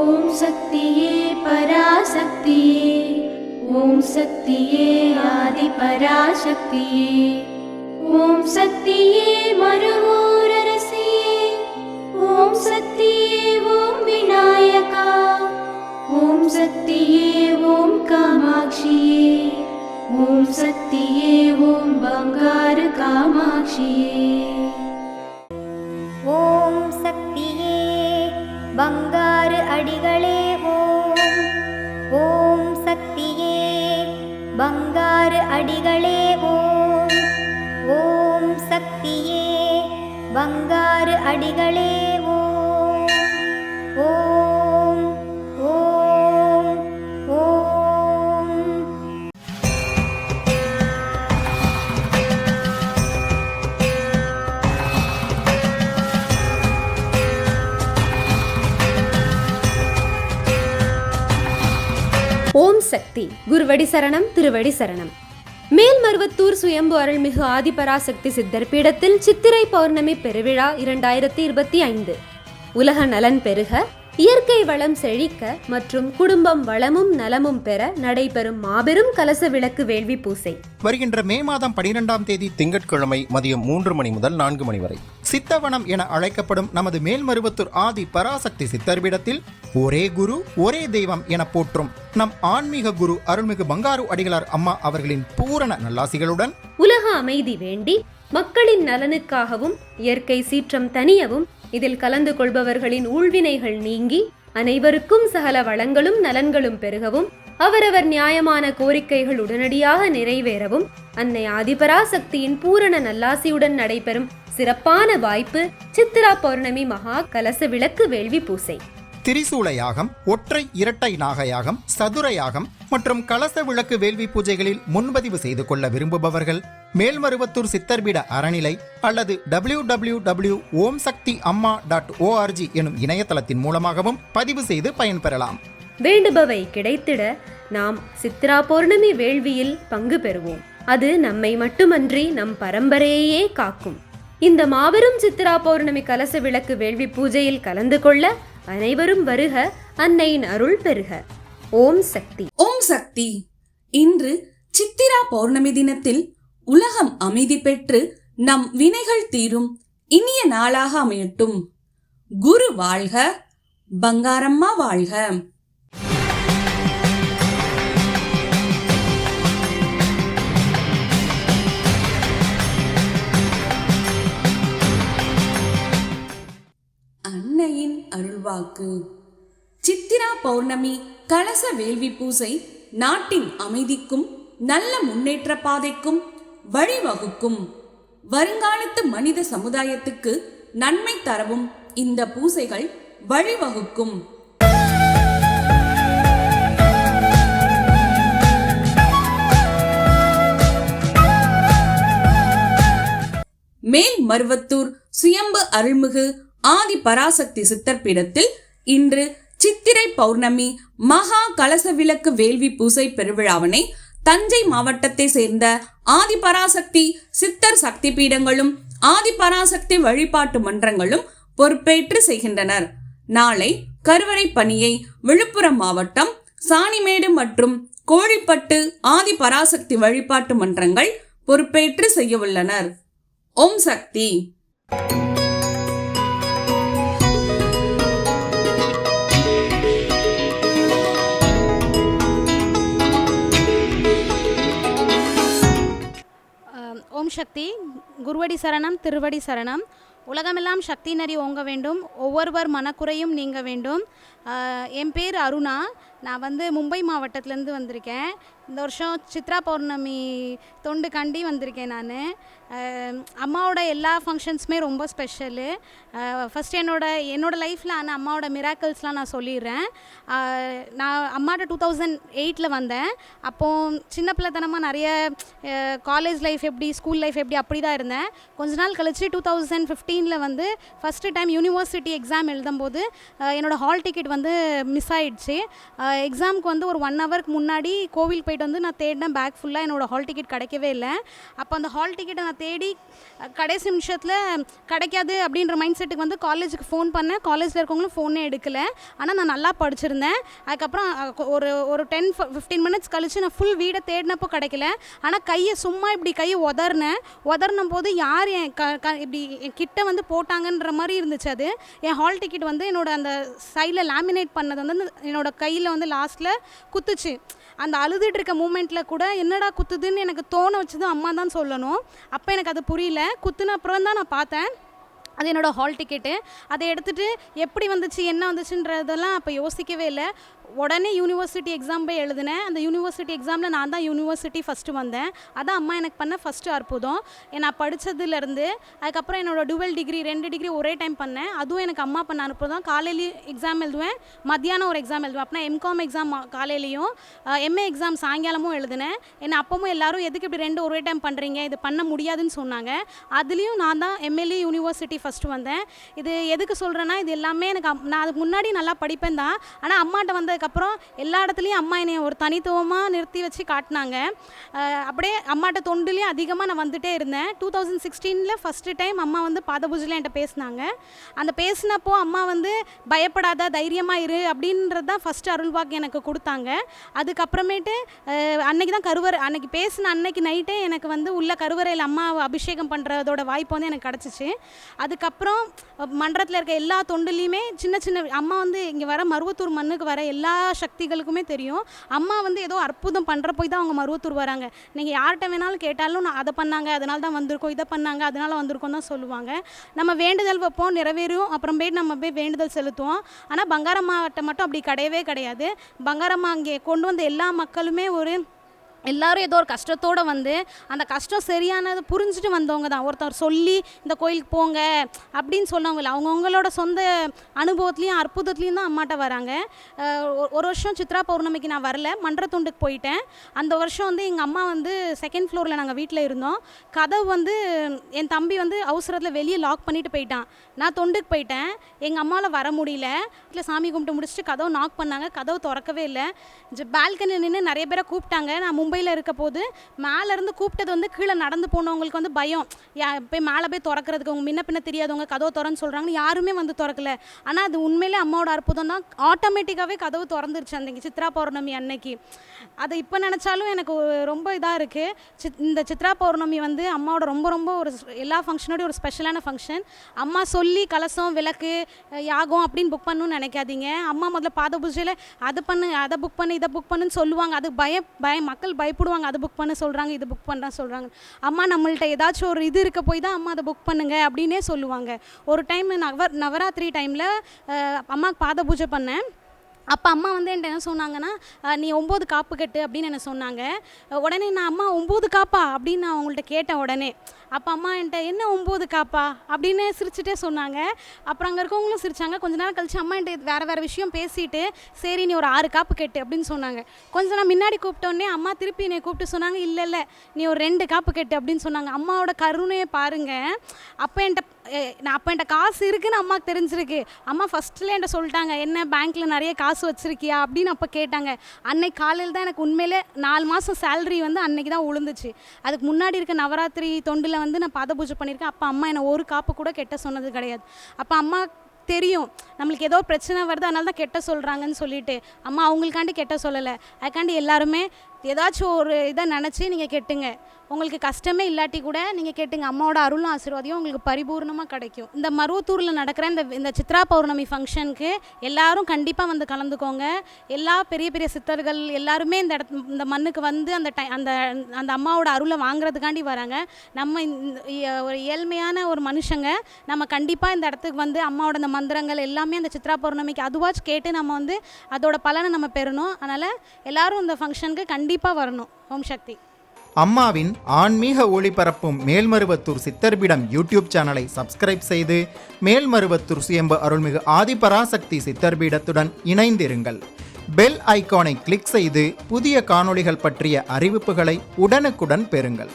ஓம் சக்தியே பராசக்தியே, ஓம் சக்தியே ஆதி பராசக்தியே, ஓம் சக்தியே மறுவூரரசியே, ஓம் சக்தியே ஓம் விநாயகா, ஓம் சக்தியே ஓம் காமாட்சியே, ஓம் சக்தியே ஓம் பங்காரு காமாட்சியே. ஓம் சக்தியே பங்காரு அடிகளே ஓம், ஓம் சக்தியே பங்காரு அடிகளே ஓம், ஓம் சக்தியே பங்காரு அடிகளே ஓம், ஓம் ஓம் ஓம். ஓம் சக்தி. குருவடி சரணம், திருவடி சரணம். மேல்மருவத்தூர் சுயம்பு அருள்மிகு ஆதிபராசக்தி சித்தர் பீடத்தில் சித்திரை பௌர்ணமி பெருவிழா 2025. உலக நலன் பெருக, இயற்கை வளம் செழிக்க மற்றும் குடும்பம் வளமும் நலமும் பெற நடைபெறும் மாபெரும் கலச விளக்கு வேள்வி பூசை வருகின்ற மே மாதம் 12ஆம் தேதி திங்கட்கிழமை மதியம் 3 மணி முதல் 4 மணி வரை சித்தவனம் என அழைக்கப்படும் நமது மேல்மருவத்தூர் ஆதி பராசக்தி சித்தர் பீடத்தில் ஒரே குரு ஒரே தெய்வம் என போற்றும் நம் ஆன்மீக குரு அருள்மிகு பங்காரு அடிகளார் அம்மா அவர்களின் பூரண நல்லாசிகளுடன் உலக அமைதி வேண்டி மக்களின் நலனுக்காகவும் இயற்கை சீற்றம் தணியவும் இதில் கலந்து கொள்பவர்களின் ஊழ்வினைகள் நீங்கி அனைவருக்கும் சகல வளங்களும் நலன்களும் பெருகவும் அவரவர் நியாயமான கோரிக்கைகள் உடனடியாக நிறைவேறவும் அன்னை ஆதிபராசக்தியின் பூரண நல்லாசியுடன் நடைபெறும் சிறப்பான வாய்ப்பு சித்திரா பௌர்ணமி மகா கலச விளக்கு வேள்வி பூசை. திரிசூல யாகம், ஒற்றை இரட்டை நாகயாகம், சதுர யாகம் மற்றும் கலச விளக்கு வேள்வி பூஜைகளில் முன்பதிவு செய்து கொள்ள விரும்புபவர்கள் மேல்மருவத்தூர் சித்தர்பீட அறநிலை அல்லது www.omsaktiamma.org எனும் இணையதளத்தின் மூலமாகவும் பதிவு செய்து பயன்பெறலாம். வேண்டுபவை கிடைத்திட நாம் சித்திரா பௌர்ணமி வேள்வியில் பங்கு பெறுவோம். அது நம்மை மட்டுமன்றி நம் பரம்பரையே காக்கும். இந்த மாபெரும் சித்திரா பௌர்ணமி கலச விளக்கு வேள்வி பூஜையில் கலந்து கொள்ள அனைவரும் வருக. அன்னையின் அருள் பெருக. ஓம் சக்தி. ஓம் சக்தி. இன்று சித்திரா பௌர்ணமி தினத்தில் உலகம் அமைதி பெற்று நம் வினைகள் தீரும் இனிய நாளாக அமையட்டும். குரு வாழ்க, பங்காரம்மா வாழ்க. அன்னையின் அருள்வாக்கு. சித்திரா பௌர்ணமி கலச வேள்வி பூசை நாட்டின் அமைதிக்கும் நல்ல முன்னேற்ற பாதைக்கும் வழிவகுக்கும். வருங்காலத்து மனித சமுதாயத்துக்கு நன்மை தரவும் இந்த பூசைகள் வழிவகுக்கும். மேல்மருவத்தூர் சுயம்பு அருள்மிகு ஆதி பராசக்தி சித்தர் பீடத்தில் இன்று சித்திரை பௌர்ணமி மகா கலச விளக்கு வேள்வி பூசை பெருவிழாவினை தஞ்சை மாவட்டத்தை சேர்ந்த ஆதிபராசக்தி சித்தர் சக்தி பீடங்களும் ஆதிபராசக்தி வழிபாட்டு மன்றங்களும் பொறுப்பேற்று செய்கின்றனர். நாளை கருவறை பணியை விழுப்புரம் மாவட்டம் சாணிமேடு மற்றும் கோழிப்பட்டு ஆதிபராசக்தி வழிபாட்டு மன்றங்கள் பொறுப்பேற்று செய்ய உள்ளனர். ஓம் சக்தி. ஓம் சக்தி. குருவடி சரணம், திருவடி சரணம். உலகமெல்லாம் சக்தி நெறி ஓங்க வேண்டும், ஒவ்வொருவர் மனக்குறையும் நீங்க வேண்டும். என் பேர் அருணா. நான் மும்பை மாவட்டத்திலேருந்து வந்திருக்கேன். இந்த வருஷம் சித்ரா பௌர்ணமி தொண்டு கண்டி வந்திருக்கேன். நான் அம்மாவோட எல்லா ஃபங்க்ஷன்ஸுமே ரொம்ப ஸ்பெஷலு. ஃபஸ்ட் என்னோட லைஃப்பில் அம்மாவோட மிராக்கிள்ஸ்லாம் நான் சொல்லிடுறேன். நான் அம்மாட்ட 2008 வந்தேன். அப்போது சின்ன பிள்ளைத்தனமாக நிறைய காலேஜ் லைஃப் எப்படி, ஸ்கூல் லைஃப் எப்படி அப்படி தான் இருந்தேன். கொஞ்ச நாள் கழிச்சு 2015 ஃபஸ்ட்டு டைம் யூனிவர்சிட்டி எக்ஸாம் எழுதும்போது என்னோடய ஹால் டிக்கெட் மிஸ் ஆகிடுச்சு. எக்ஸாமுக்கு வந்து ஒரு 1 ஹவருக்கு முன்னாடி கோவில் போயிட்டு வந்து நான் தேடினேன் பேக் ஃபுல்லாக, என்னோடய ஹால் டிக்கெட் கிடைக்கவே இல்லை. அப்போ அந்த ஹால் டிக்கெட்டை நான் தேடி கடைசி நிமிஷத்தில் கிடைக்காது அப்படின்ற மைண்ட் செட்டுக்கு வந்து காலேஜுக்கு ஃபோன் பண்ணேன். காலேஜில் இருக்கவங்களும் ஃபோனே எடுக்கலை. ஆனால் நான் நல்லா படிச்சிருந்தேன். அதுக்கப்புறம் ஒரு 10-15 மினிட்ஸ் கழித்து நான் ஃபுல் வீடை தேடினப்போ கிடைக்கல. ஆனால் கையை சும்மா இப்படி கையை உதறின போது யார் என் இப்படி என் கிட்ட வந்து போட்டாங்கன்ற மாதிரி இருந்துச்சு. அது என் ஹால் டிக்கெட் வந்து என்னோட அந்த சைடில் லேமினேட் பண்ணது வந்து என்னோட கையில் வந்து லாஸ்ட்டில் குத்துச்சு. அந்த அழுதுட்டு இருக்க மூமெண்ட்டில் கூட என்னடா குத்துதுன்னு எனக்கு தோண வச்சது அம்மா தான் சொல்லணும். அப்போ எனக்கு அது புரியல. குத்துன அப்புறம் தான் நான் பார்த்தேன் அது என்னோடய ஹால் டிக்கெட்டு. அதை எடுத்துகிட்டு எப்படி வந்துச்சு என்ன வந்துச்சுன்றதெல்லாம் அப்போ யோசிக்கவே இல்லை. உடனே யூனிவர்சிட்டி எக்ஸாம் போய் எழுதினேன். அந்த யூனிவர்சிட்டி எக்ஸாமில் நான் தான் யூனிவர்சிட்டி ஃபஸ்ட்டு வந்தேன். அதான் அம்மா எனக்கு பண்ண ஃபஸ்ட்டு அற்புதம். நான் படித்ததுலேருந்து அதுக்கப்புறம் என்னோடய டுவெல் டிகிரி 2 டிகிரி ஒரே டைம் பண்ணேன். அதுவும் எனக்கு அம்மா பண்ண அற்புதம். காலையிலையும் எக்ஸாம் எழுதுவேன், மத்தியானம் ஒரு எக்ஸாம் எழுதுவேன். அப்படின்னா எம்காம் எக்ஸாம் காலையிலையும் எம்ஏ எக்ஸாம் சாயங்காலமும் எழுதினேன். அப்பவும் எல்லாரும் எதுக்கு இப்படி 2 ஒரே டைம் பண்ணுறீங்க, இது பண்ண முடியாதுன்னு சொன்னாங்க. அதுலேயும் நான் தான் எம்எல்ஏ யூனிவர்சிட்டி ஃபஸ்ட்டு வந்தேன். இது எதுக்கு சொல்கிறேன்னா, இது எல்லாமே எனக்கு நான் அதுக்கு முன்னாடி நல்லா படிப்பேன் தான். ஆனால் அம்மாட்ட வந்ததுக்கப்புறம் எல்லா இடத்துலையும் அம்மா என்னை ஒரு தனித்துவமாக நிறுத்தி வச்சு காட்டினாங்க. அப்படியே அம்மாட்ட தொண்டுலேயும் அதிகமாக நான் வந்துகிட்டே இருந்தேன். 2016 ஃபஸ்ட்டு டைம் அம்மா வந்து பாதபூஜையில் என்கிட்ட பேசினாங்க. அந்த பேசினப்போ அம்மா வந்து பயப்படாத, தைரியமாக இரு அப்படின்றது தான் ஃபஸ்ட்டு அருள்வாக்கு எனக்கு கொடுத்தாங்க. அதுக்கப்புறமேட்டு அன்னைக்கு தான் அன்னைக்கு பேசின அன்னைக்கு நைட்டே எனக்கு வந்து உள்ள கருவறையில் அம்மா அபிஷேகம் பண்ணுறதோட வாய்ப்பு வந்து எனக்கு கிடச்சிச்சு. அதுக்கப்புறம் மன்றத்தில் இருக்க எல்லா தொண்டுலேயுமே சின்ன சின்ன அம்மா வந்து இங்கே வர மருவத்தூர் மண்ணுக்கு வர எல்லா சக்திகளுக்குமே தெரியும். அம்மா வந்து ஏதோ அற்புதம் பண்ணுற போய் தான் அவங்க மருவத்தூர் வராங்க. நீங்கள் யார்கிட்ட வேணாலும் கேட்டாலும் நான் அதை பண்ணாங்க அதனால தான் வந்திருக்கோம், இதை பண்ணாங்க அதனால் வந்திருக்கோம் தான் சொல்லுவாங்க. நம்ம வேண்டுதல் வைப்போம், நிறைவேறும், அப்புறம் போய்ட்டு நம்ம போய் வேண்டுதல் செலுத்துவோம். ஆனால் பங்காரம்மாட்ட மட்டும் அப்படி கிடையவே கிடையாது. பங்காரம்மா அங்கே கொண்டு வந்த எல்லா மக்களுமே எல்லாரும் ஏதோ ஒரு கஷ்டத்தோடு வந்து அந்த கஷ்டம் சரியானது புரிஞ்சுட்டு வந்தவங்க தான். ஒருத்தர் சொல்லி இந்த கோயிலுக்கு போங்க அப்படின்னு சொன்னவங்க இல்லை, அவங்கவுங்களோட சொந்த அனுபவத்துலேயும் அற்புதத்துலேயும் தான் அம்மாட்ட வராங்க. ஒரு வருஷம் சித்ரா பௌர்ணமிக்கு நான் வரல, மன்ற தொண்டுக்கு போயிட்டேன். அந்த வருஷம் வந்து எங்கள் அம்மா வந்து 2nd ஃப்ளோரில் நாங்கள் வீட்டில் இருந்தோம். கதவு வந்து என் தம்பி வந்து அவசரத்தில் வெளியே லாக் பண்ணிட்டு போயிட்டான். நான் தொண்டுக்கு போயிட்டேன். எங்கள் அம்மாவில் வர முடியல. வீட்டில் சாமி கும்பிட்டு முடிச்சுட்டு கதவு நாக் பண்ணாங்க, கதவு திறக்கவே இல்லை. பால்கனி நின்று நிறைய பேரை கூப்பிட்டாங்க. நான் மும்பையில் இருக்க போது மேலேருந்து கூப்பிட்டது வந்து கீழே நடந்து போனவங்களுக்கு வந்து பயம், போய் மேலே போய் திறக்கிறதுக்கு அவங்க முன்ன பின்ன தெரியாதவங்க கதவு திறன்னு சொல்கிறாங்கன்னு யாருமே வந்து திறக்கல. ஆனால் அது உண்மையிலே அம்மாவோட அற்புதம் தான். ஆட்டோமேட்டிக்காகவே கதவு திறந்துருச்சு அன்றைக்கி சித்ரா பௌர்ணமி அன்னைக்கு. அதை இப்போ நினச்சாலும் எனக்கு ரொம்ப இதாக இருக்குது. இந்த சித்ரா பௌர்ணமி வந்து அம்மாவோட ரொம்ப ரொம்ப ஒரு எல்லா ஃபங்க்ஷனோடய ஒரு ஸ்பெஷலான ஃபங்க்ஷன். அம்மா சொல்லி கலசம் விளக்கு யாகம் அப்படின்னு புக் பண்ணணும்னு நினைக்காதீங்க. அம்மா முதல்ல பாத பூஜையில் அதை பண்ணு, அதை புக் பண்ணு, இதை புக் பண்ணுன்னு சொல்லுவாங்க. அது மக்கள் பயப்படுவாங்க. அதை புக் பண்ண சொல்கிறாங்க, இது புக் பண்ண சொல்கிறாங்க. அம்மா நம்மள்ட்ட ஏதாச்சும் ஒரு இது இருக்க போய் தான் அம்மா அதை புக் பண்ணுங்க அப்படின்னே சொல்லுவாங்க. ஒரு டைம் நவராத்திரி டைமில் அம்மாவுக்கு பாத பூஜை பண்ணேன். அப்போ அம்மா வந்து என்கிட்ட என்ன சொன்னாங்கன்னா, நீ 9 காப்பு கட்டு அப்படின்னு என்ன சொன்னாங்க. உடனே நான் அம்மா 9 காப்பா அப்படின்னு நான் அவங்கள்ட்ட கேட்டேன். உடனே அப்போ அம்மா என்கிட்ட என்ன 9 காப்பா அப்படின்னு சிரிச்சுட்டே சொன்னாங்க. அப்புறம் அங்கே இருக்கவங்களும் சிரித்தாங்க. கொஞ்ச நேரம் கழிச்சு அம்மா என்கிட்ட வேறு விஷயம் பேசிட்டு, சரி நீ ஒரு 6 காப்பு கட்டு அப்படின்னு சொன்னாங்க. கொஞ்சம் நான் முன்னாடி கூப்பிட்டோன்னே அம்மா திருப்பி என்னை கூப்பிட்டு சொன்னாங்க, இல்லை நீ ஒரு 2 காப்பு கட்டு அப்படின்னு சொன்னாங்க. அம்மாவோட கருணையை பாருங்கள். அப்போ என்கிட்ட காசு இருக்குன்னு அம்மாவுக்கு தெரிஞ்சிருக்கு. அம்மா ஃபஸ்ட்டில் என்கிட்ட சொல்லிட்டாங்க, என்ன பேங்க்கில் நிறைய காசு வச்சுருக்கியா அப்படின்னு அப்போ கேட்டாங்க. அன்னைக்கு காலையில் தான் எனக்கு உண்மையிலே 4 மாதம் சேலரி வந்து அன்னைக்கு தான் உழுந்துச்சு. அதுக்கு முன்னாடி இருக்க நவராத்திரி தொண்டில் வந்து நான் பாத பூஜை பண்ணியிருக்கேன். அப்போ அம்மா என்னை ஒரு காப்பு கூட கெட்ட சொன்னது கிடையாது. அப்போ அம்மா தெரியும் நம்மளுக்கு ஏதோ பிரச்சனை வருது அதனால தான் கெட்ட சொல்கிறாங்கன்னு சொல்லிட்டு அம்மா அவங்களுக்காண்டி கெட்ட சொல்லலை. அதுக்காண்டி எல்லாருமே ஏதாச்சும் ஒரு இதை நினச்சி நீங்கள் கெட்டுங்க. உங்களுக்கு கஷ்டமே இல்லாட்டி கூட நீங்கள் கேட்டுங்க. அம்மாவோட அருளும் ஆசீர்வாதையும் உங்களுக்கு பரிபூர்ணமாக கிடைக்கும். இந்த மருவத்தூரில் நடக்கிற இந்த சித்ரா பௌர்ணமி ஃபங்க்ஷனுக்கு எல்லாரும் கண்டிப்பாக வந்து கலந்துக்கோங்க. எல்லா பெரிய பெரிய சித்தர்கள் எல்லாருமே இந்த மண்ணுக்கு வந்து அந்த அம்மாவோட அருளை வாங்குறதுக்காண்டி வராங்க. நம்ம ஒரு ஏழ்மையான ஒரு மனுஷங்க, நம்ம கண்டிப்பாக இந்த இடத்துக்கு வந்து அம்மாவோட இந்த மந்திரங்கள் எல்லாமே அந்த சித்ரா பௌர்ணமிக்கு அதுவாச்சும் கேட்டு நம்ம வந்து அதோட பலனை நம்ம பெறணும். அதனால் எல்லாரும் இந்த ஃபங்க்ஷனுக்கு கண்டிப்பாக வரணும். ஓம் சக்தி. அம்மாவின் ஆன்மீக ஒளிபரப்பும் மேல்மருவத்தூர் சித்தர்பீடம் யூடியூப் சேனலை சப்ஸ்கிரைப் செய்து மேல்மருவத்தூர் சுயம்பு அருள்மிகு ஆதிபராசக்தி சித்தர்பீடத்துடன் இணைந்திருங்கள். பெல் ஐகானை கிளிக் செய்து புதிய காணொளிகள் பற்றிய அறிவிப்புகளை உடனுக்குடன் பெறுங்கள்.